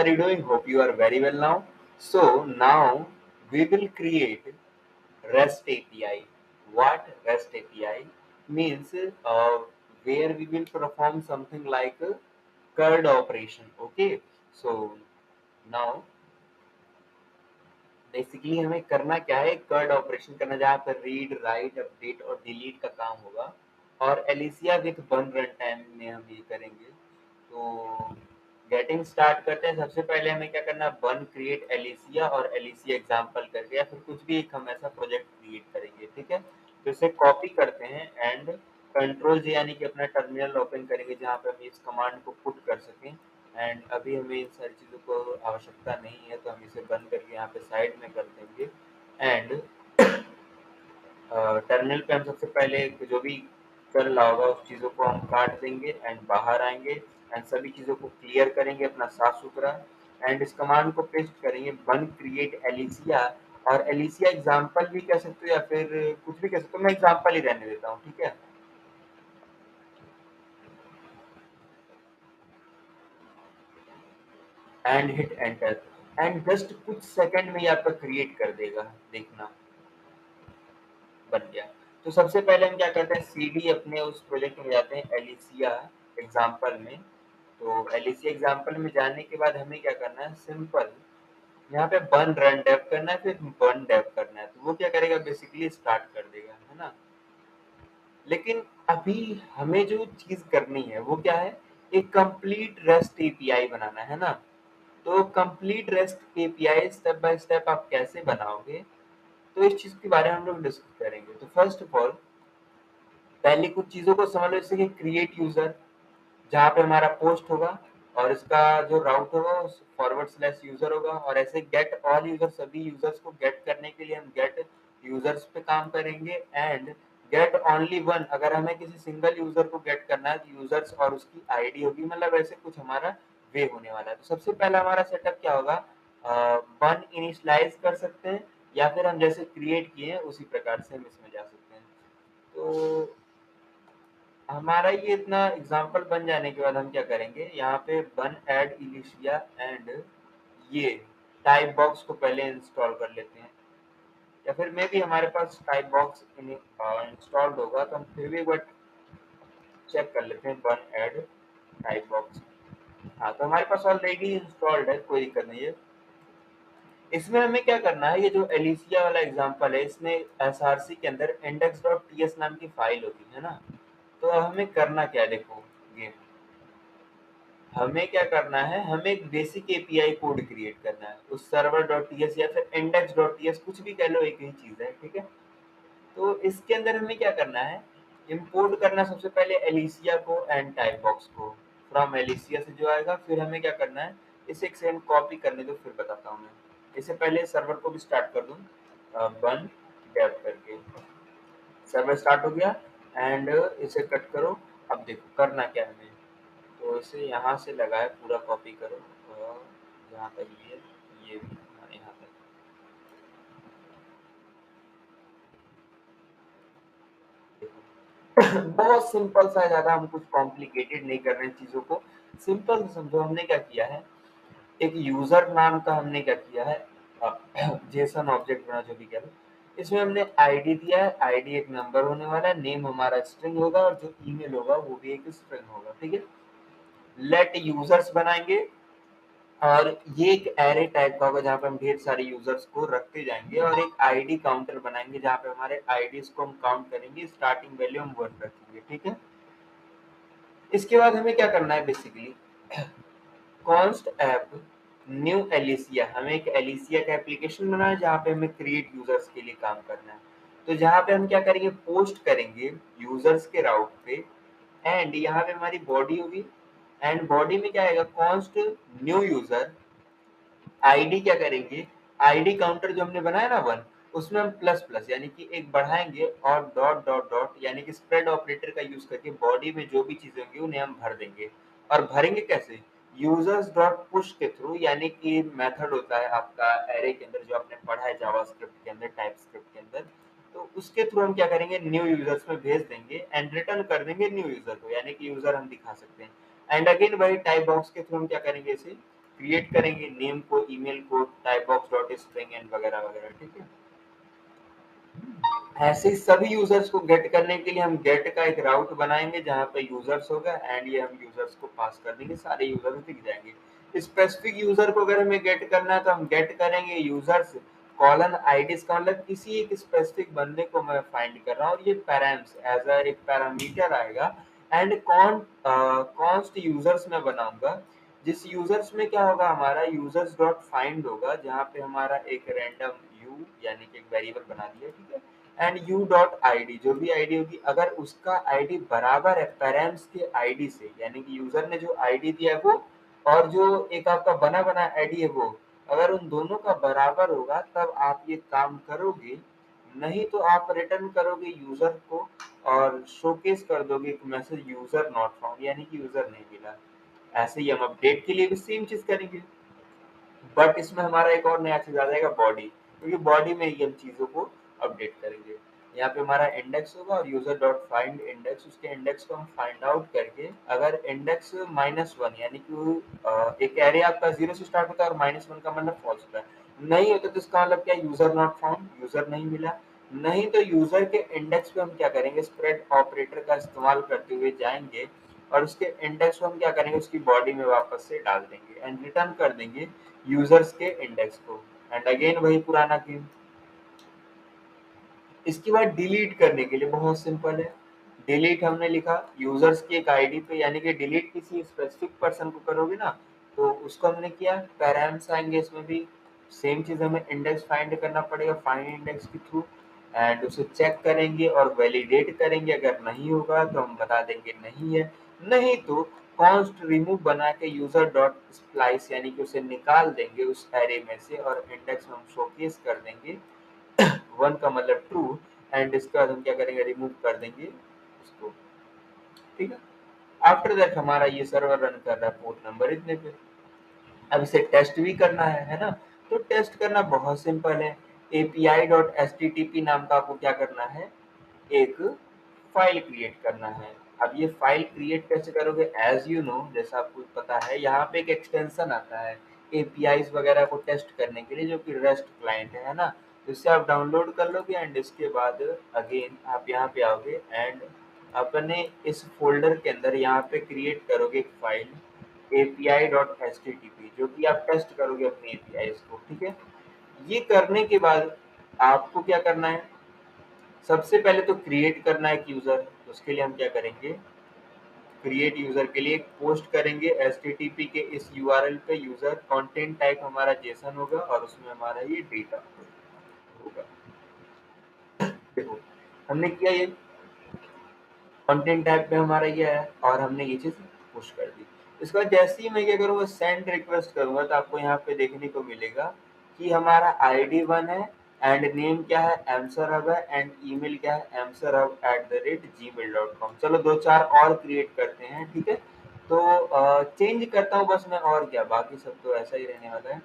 are you doing? Hope you are very well now. So now we will create REST API. What REST API means? Where we will perform something like a CRUD operation. Okay. So now basically हमें करना क्या है, curd operation करना जहाँ पर read write update और delete का काम होगा और एलिसिया विथ बन रन टाइम में हम ये करेंगे। तो गेटिंग स्टार्ट करते हैं। सबसे पहले हमें क्या करना है, बन क्रिएट एलिसिया और एलिसिया एग्जाम्पल करके या फिर कुछ भी एक हम ऐसा प्रोजेक्ट क्रिएट करेंगे। ठीक है, तो इसे कॉपी करते हैं एंड कंट्रोल जे यानी कि अपना टर्मिनल ओपन करेंगे जहाँ पे हम इस कमांड को पुट कर सकें। एंड अभी हमें इन सारी चीज़ों को आवश्यकता नहीं है तो हम इसे बंद करके यहाँ पे साइड में कर देंगे। एंड टर्मिनल पे हम सबसे पहले जो भी चल रहा होगा उस चीज़ों को हम काट देंगे एंड बाहर आएंगे एंड सभी चीज़ों को क्लियर करेंगे अपना साफ सुथरा। एंड इस कमांड को पेस्ट करेंगे, बन क्रिएट एलिसिया और एलिसिया एग्जाम्पल भी कह सकते हो या फिर कुछ भी कह सकते हो, मैं एग्जाम्पल ही रहने देता हूँ। ठीक है, and hit enter and just कुछ सेकंड में ये आपका क्रिएट कर देगा। देखना बन गया। तो सबसे पहले हम क्या करते हैं, सीडी अपने उस प्रोजेक्ट में जाते हैं एलिसिया एग्जाम्पल में। तो एलिसिया एग्जाम्पल में जाने के बाद हमें क्या करना है, सिंपल यहाँ पे बन रन डेव करना है, फिर बन डेव करना है। तो वो क्या करेगा, बेसिकली स्टार्ट कर देगा, है ना। लेकिन अभी हमें जो चीज करनी है वो क्या है, एक कंप्लीट रेस्ट एपीआई बनाना है ना। तो complete rest API step by step आप कैसे बनाओगे, तो इस चीज के बारे में हम लोग डिस्कस करेंगे। तो फर्स्ट ऑफ ऑल पहले कुछ चीजों को समझ लो, जैसे कि क्रिएट यूजर जहाँ पे हमारा पोस्ट होगा और इसका जो राउट होगा उस फॉरवर्ड स्लैश यूजर होगा। और ऐसे गेट ऑल यूजर, सभी यूजर्स को गेट करने के लिए हम गेट यूजर्स पे काम करेंगे। एंड गेट ओनली वन, अगर हमें किसी सिंगल यूजर को गेट करना है तो यूजर्स और उसकी आईडी होगी, मतलब ऐसे कुछ हमारा वे होने वाला है। तो सबसे पहला हमारा सेटअप क्या होगा, वन इनिशलाइज कर सकते हैं या फिर हम जैसे क्रिएट किए हैं उसी प्रकार से हम इसमें जा सकते हैं। तो हमारा ये इतना एग्जाम्पल बन जाने के बाद हम क्या करेंगे, यहाँ पे वन ऐड इलिशिया एंड ये टाइप बॉक्स को पहले इंस्टॉल कर लेते हैं। या फिर मे भी हमारे पास टाइप बॉक्स इंस्टॉल्ड होगा तो हम फिर भी एक बार चेक कर लेते हैं, वन ऐड टाइप बॉक्स। हाँ, तो हमारे पास ऑलरेडी इंस्टॉल्ड है, कोई दिक्कत नहीं है। इसमें हमें क्या करना है, ये जो एलिसिया वाला एग्जाम्पल है इसमें एसआरसी के अंदर index.ts नाम की फाइल होती है ना। तो हमें करना क्या है, देखो ये हमें क्या करना है, हमें एक बेसिक एपीआई कोड क्रिएट करना है उस सर्वर डॉट टीएस या फिर इंडेक्स डॉट टीएस, कुछ भी कह लो, एक ही चीज है। ठीक है, तो इसके अंदर हमें क्या करना है, इंपोर्ट करना सबसे पहले एलिसिया को एंड टाइप बॉक्स को फ्रॉम एलिसिया से जो आएगा। फिर हमें क्या करना है, इसे एक सेकंड कॉपी करने दो फिर बताता हूँ मैं। इससे पहले सर्वर को भी स्टार्ट कर दूँ, वन डेव करके सर्वर स्टार्ट हो गया। एंड इसे कट करो। अब देखो करना क्या है हमें, तो इसे यहाँ से लगाए पूरा कॉपी करो और यहाँ तक ये भी, हाँ, यहाँ तक। देखो बहुत सिंपल सा है, ज़्यादा हम कुछ कॉम्प्लिकेटेड नहीं कर रहे हैं चीज़ों को, सिंपल से समझो। हमने क्या किया है, एक यूजर नाम का हमने क्या किया है, जेसन ऑब्जेक्ट बना जो भी कह लो। इसमें हमने आईडी दिया है, आईडी एक नंबर होने वाला है, नेम हमारा स्ट्रिंग होगा और जो ईमेल होगा वो भी एक स्ट्रिंग होगा। ठीक है, लेट यूजर्स बनाएंगे और ये एक एरे टाइप का होगा जहाँ पे हम ढेर सारे यूजर्स को रखते जाएंगे और एक आईडी काउंटर बनाएंगे जहाँ पे हमारे आईडीज को हम काउंट करेंगे, स्टार्टिंग वैल्यू हम 1 रखेंगे। ठीक है, इसके बाद हमें क्या करना है, basically const app new Alicia, हमें एक एलिसिया का एप्लीकेशन बनाना है जहाँ पे हमें क्रिएट यूजर्स के लिए काम करना है। तो जहाँ पे हम क्या करेंगे, पोस्ट करेंगे यूजर्स के राउट पे एंड यहाँ पे हमारी बॉडी होगी। एंड बॉडी में क्या आएगा, कॉन्स्ट न्यू यूजर, आईडी क्या करेंगे, आईडी काउंटर जो हमने बनाया ना 1, उसमें हम प्लस प्लस यानी कि एक बढ़ाएंगे और डॉट डॉट डॉट यानी कि स्प्रेड ऑपरेटर का यूज करके बॉडी में जो भी चीजें होंगी उन्हें हम भर देंगे। और भरेंगे कैसे, यूजर्स डॉट पुश के थ्रू, यानी कि मेथड होता है आपका एरे के अंदर जो आपने पढ़ा है जावास्क्रिप्ट के अंदर, टाइप स्क्रिप्ट के अंदर। तो उसके थ्रू हम क्या करेंगे, न्यू यूजर्स में भेज देंगे एंड रिटर्न कर देंगे न्यू यूजर को, यानी कि यूजर हम दिखा सकते हैं। एंड अगेन वही टाइप बॉक्स के थ्रू हम क्या करेंगे, इसे क्रिएट करेंगे नेम को, ईमेल को, type box dot string and वगैरह वगैरह, ठीक है। ऐसे ही सभी यूजर्स को गेट करने के लिए हम गेट का एक राउट बनाएंगे जहाँ पे यूजर्स होगा एंड ये हम यूजर्स को पास कर देंगे, सारे यूजर्स दिख जाएंगे। स्पेसिफिक यूजर को अगर हमें गेट करना है तो हम गेट करेंगे यूजर्स कॉलन आईडी, इसका मतलब किसी एक स्पेसिफिक बंदे को मैं फाइंड कर रहा हूँ और ये पैराम्स एज अ एक पैरामीटर आएगा। एंड कॉन्स्ट यूजर्स में बनाऊंगा, जिस यूजर्स में क्या होगा, हमारा यूजर्स डॉट फाइंड होगा जहाँ पे हमारा एक रैंडम यू यानी कि एक वेरिएबल बना दिया, ठीक है। एंड यू डॉट आईडी, जो भी आईडी होगी अगर उसका आईडी बराबर है पैरेंट्स के आईडी से, यानी कि यूजर ने जो आईडी दिया है वो और जो एक आपका बना बना आईडी है वो, अगर उन दोनों का बराबर होगा तब आप ये काम करोगे, नहीं तो आप रिटर्न करोगे यूजर को और शोकेस कर दोगे एक मैसेज यूजर नॉट फाउंड, यानी कि यूजर नहीं मिला। ऐसे ही हम अपडेट के लिए भी सेम चीज करेंगे, बट इसमें हमारा एक और नया चीज आ जाएगा बॉडी, क्योंकि बॉडी में ही हम चीजों को अपडेट करेंगे। यहाँ पे हमारा इंडेक्स होगा और यूजर डॉट फाइंड इंडेक्स, उसके इंडेक्स को हम फाइंड आउट करके अगर इंडेक्स -1 यानी कि एक एरे आपका 0 से स्टार्ट होता है और -1 का मतलब फॉल्स होता है, नहीं होता तो इसका मतलब क्या, यूजर नॉट फाउंड, यूजर नहीं मिला। नहीं तो यूजर के इंडेक्स पे हम क्या करेंगे, स्प्रेड ऑपरेटर का इस्तेमाल करते हुए जाएंगे और उसके इंडेक्स को हम क्या करेंगे, उसकी बॉडी में वापस से डाल देंगे एंड रिटर्न कर देंगे यूजर्स के इंडेक्स को। एंड अगेन वही पुराना गेम। इसके बाद डिलीट करने के लिए बहुत सिंपल है, डिलीट हमने लिखा यूजर्स की एक आईडी पे, यानी कि डिलीट किसी स्पेसिफिक पर्सन को करोगे ना, तो उसको हमने किया, पैराम्स आएंगे इसमें भी सेम चीज, हमें इंडेक्स फाइंड करना पड़ेगा फाइंड इंडेक्स के थ्रू एंड उसे चेक करेंगे और वैलिडेट करेंगे, अगर नहीं होगा तो हम बता देंगे नहीं है, नहीं तो कॉन्स्ट रिमूव बना के यूजर डॉट स्प्लाइस यानी कि उसे निकाल देंगे उस एरे में से और इंडेक्स में हम शोकेस कर देंगे 1 का मतलब ट्रू एंड इसके बाद हम क्या करेंगे, रिमूव कर देंगे उसको, ठीक है। आफ्टर दैट हमारा ये सर्वर रन कर रहा है पोर्ट नंबर इतने पे। अब इसे टेस्ट भी करना है ना, तो टेस्ट करना बहुत सिंपल है, api.http नाम का आपको क्या करना है, एक फाइल क्रिएट करना है। अब ये फाइल क्रिएट कैसे करोगे, एज यू नो जैसा आपको पता है यहाँ पे एक एक्सटेंशन आता है एपीआईज वगैरह को टेस्ट करने के लिए जो कि रेस्ट क्लाइंट है ना, तो इससे आप डाउनलोड कर लोगे एंड इसके बाद अगेन आप यहाँ पे आओगे एंड अपने इस फोल्डर के अंदर यहाँ पे क्रिएट करोगे एक फाइल api.http जो कि आप टेस्ट करोगे अपनी एपीआईज को, ठीक है। ये करने के बाद आपको क्या करना है, सबसे पहले तो क्रिएट करना है एक यूजर, उसके लिए हम क्या करेंगे, क्रिएट यूजर के लिए एक पोस्ट करेंगे एचटीटीपी के इस यूआरएल पे, यूजर कंटेंट टाइप हमारा जेसन होगा और उसमें हमारा ये डेटा होगा। देखो हमने किया ये कंटेंट टाइप पे हमारा ये है और हमने ये चीज पुश कर दी। इसके बाद जैसे ही मैं क्या करूँगा, सेंड रिक्वेस्ट करूँगा तो आपको यहाँ पे देखने को मिलेगा कि हमारा आईडी 1 है एंड नेम क्या है, एमसर हब है एंड ईमेल क्या है, emsarhub@gmail.com। चलो दो चार और क्रिएट करते हैं, ठीक है। तो चेंज करता हूँ बस मैं, और क्या, बाकी सब तो ऐसा ही रहने वाला है।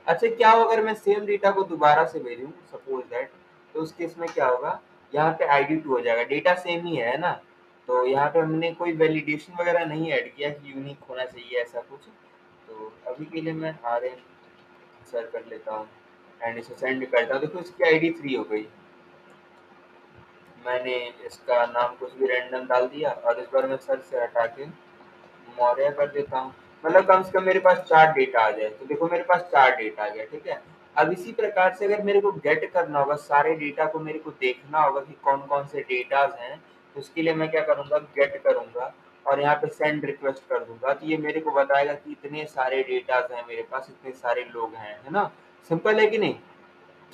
अच्छा क्या हो अगर मैं सेम डेटा को दोबारा से भेजूं, सपोज दैट, तो उस केस में क्या होगा, यहाँ पे ID 2 हो जाएगा, डेटा सेम ही है ना, तो यहाँ पे हमने कोई वैलिडेशन वगैरह नहीं ऐड किया कि यूनिक होना चाहिए ऐसा कुछ। तो अभी के लिए मैं RN सर कर लेता हूँ एंड इसे सेंड करता हूँ। देखो इसकी ID 3 हो गई, मैंने इसका नाम कुछ भी रैंडम डाल दिया और इस बार मैं सर से हटा के मौर्य कर देता हूँ, मतलब कम से कम मेरे पास 4 डेटा आ जाए। तो देखो मेरे पास 4 डेटा आ गया, ठीक है। अब इसी प्रकार से अगर मेरे को गेट करना होगा, सारे डेटा को मेरे को देखना होगा कि कौन कौन से डेटाज हैं, तो उसके लिए मैं क्या करूँगा, गेट करूँगा और यहाँ पे सेंड रिक्वेस्ट कर दूंगा, तो ये मेरे को बताएगा कि इतने सारे डेटाज हैं मेरे पास, इतने सारे लोग हैं, है ना। सिंपल है कि नहीं।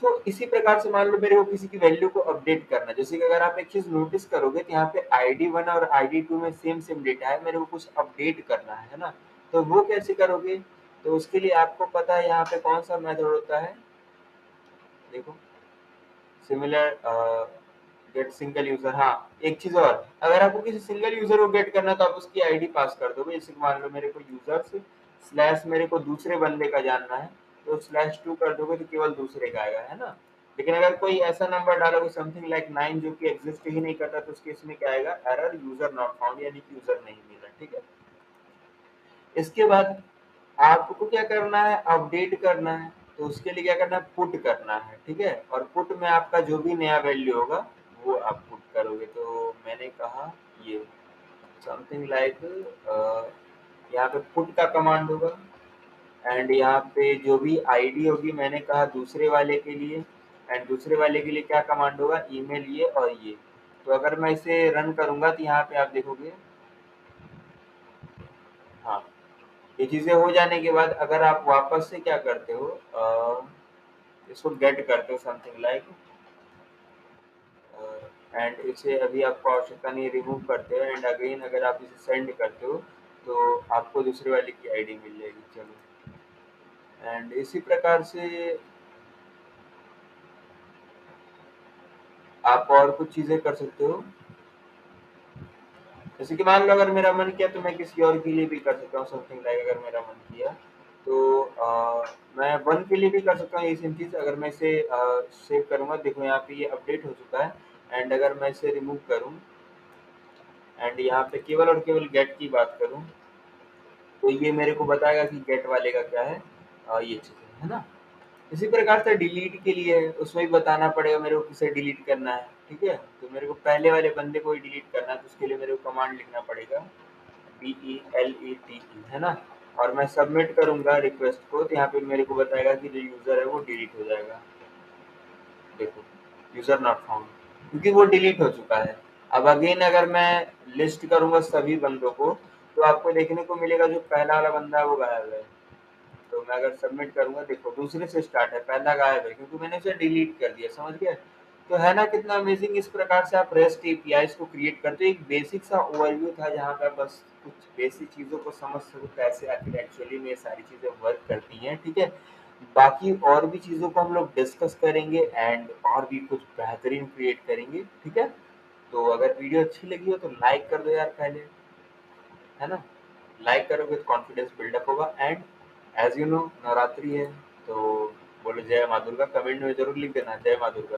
तो इसी प्रकार से मान लो मेरे को किसी की वैल्यू को अपडेट करना है, जैसे कि अगर आप एक चीज नोटिस करोगे तो यहाँ पे ID 1 और ID 2 में सेम सेम डेटा है, मेरे को कुछ अपडेट करना है ना, तो वो कैसे करोगे, तो उसके लिए आपको पता है यहाँ पे कौन सा मेथड होता है, देखो सिमिलर गेट सिंगल यूजर। हाँ एक चीज और, अगर आपको किसी सिंगल यूजर को गेट करना है तो आप उसकी आईडी पास कर दोगे, जैसे कि मान लो मेरे को यूजर्स स्लैश मेरे को दूसरे बंदे का जानना है, तो /2 कर दोगे तो केवल दूसरे का आएगा, है ना। लेकिन अगर कोई ऐसा नंबर डालोगे समथिंग लाइक 9 जो कि एग्जिस्ट ही नहीं करता, तो उसके इसमें क्या आएगा, एरर यूजर नॉट फाउंड, यानी कि यूजर नहीं मिला, ठीक है। इसके बाद आपको क्या करना है, अपडेट करना है। तो उसके लिए क्या करना है, पुट करना है, ठीक है। और पुट में आपका जो भी नया वैल्यू होगा वो आप पुट करोगे। तो मैंने कहा ये समथिंग लाइक यहाँ पे पुट का कमांड होगा, एंड यहाँ पे जो भी आईडी होगी मैंने कहा दूसरे वाले के लिए, एंड दूसरे वाले के लिए क्या कमांड होगा, ईमेल ये और ये। तो अगर मैं इसे रन करूंगा तो यहाँ पे आप देखोगे, हाँ, ये चीजें हो जाने के बाद अगर आप वापस से क्या करते हो, इसको गेट करते हो समथिंग लाइक, एंड इसे अभी आपको आवश्यकता नहीं, रिमूव करते हो, एंड अगेन अगर आप इसे सेंड करते हो तो आपको दूसरे वाले की आईडी मिल जाएगी। चलो, एंड इसी प्रकार से आप और कुछ चीजें कर सकते हो। जैसे कि मान लो अगर मेरा मन किया तो मैं किसी और के लिए भी कर सकता हूँ समथिंग लाइक, अगर मेरा मन किया तो मैं वन के लिए भी कर सकता हूँ ये सेम चीज़। अगर मैं इसे सेव करूँगा, देखो यहाँ पे ये अपडेट हो चुका है, एंड अगर मैं इसे रिमूव करूँ एंड यहाँ पे केवल और केवल गेट की बात करूँ तो ये मेरे को बताएगा कि गेट वाले का क्या है, ये चीज़ है ना। इसी प्रकार से डिलीट के लिए उसमें भी बताना पड़ेगा मेरे को किसे डिलीट करना है, ठीक है। तो मेरे को पहले वाले बंदे को ही डिलीट करना है, तो उसके लिए मेरे को कमांड लिखना पड़ेगा DELETE, है ना। और मैं सबमिट करूंगा रिक्वेस्ट को, तो यहाँ पे मेरे को बताएगा कि जो यूजर है वो डिलीट हो जाएगा। देखो, यूजर नॉट फाउंड, क्योंकि वो डिलीट हो चुका है। अब अगेन अगर मैं लिस्ट करूंगा सभी बंदों को तो आपको देखने को मिलेगा जो पहला वाला बंदा है वो गायब है। तो मैं अगर सबमिट करूंगा, देखो दूसरे से स्टार्ट है, पहला गायब है क्योंकि मैंने उसे डिलीट कर दिया, समझ गए। तो है ना कितना अमेजिंग। इस प्रकार से आप रेस्ट एपीआईज को क्रिएट करते हो। एक बेसिक सा ओवरव्यू था जहाँ पे बस कुछ बेसिक चीज़ों को समझ सको कैसे आखिर एक्चुअली में ये सारी चीज़ें वर्क करती हैं, ठीक है। बाकी और भी चीज़ों को हम लोग डिस्कस करेंगे एंड और भी कुछ बेहतरीन क्रिएट करेंगे, ठीक है। तो अगर वीडियो अच्छी लगी हो तो लाइक कर दो यार पहले, है ना। लाइक करोगे तो कॉन्फिडेंस बिल्डअप होगा। And as you know Navratri है, तो बोलो जय माँ दुर्गा, कमेंट में जरूर लिख देना जय माँ दुर्गा।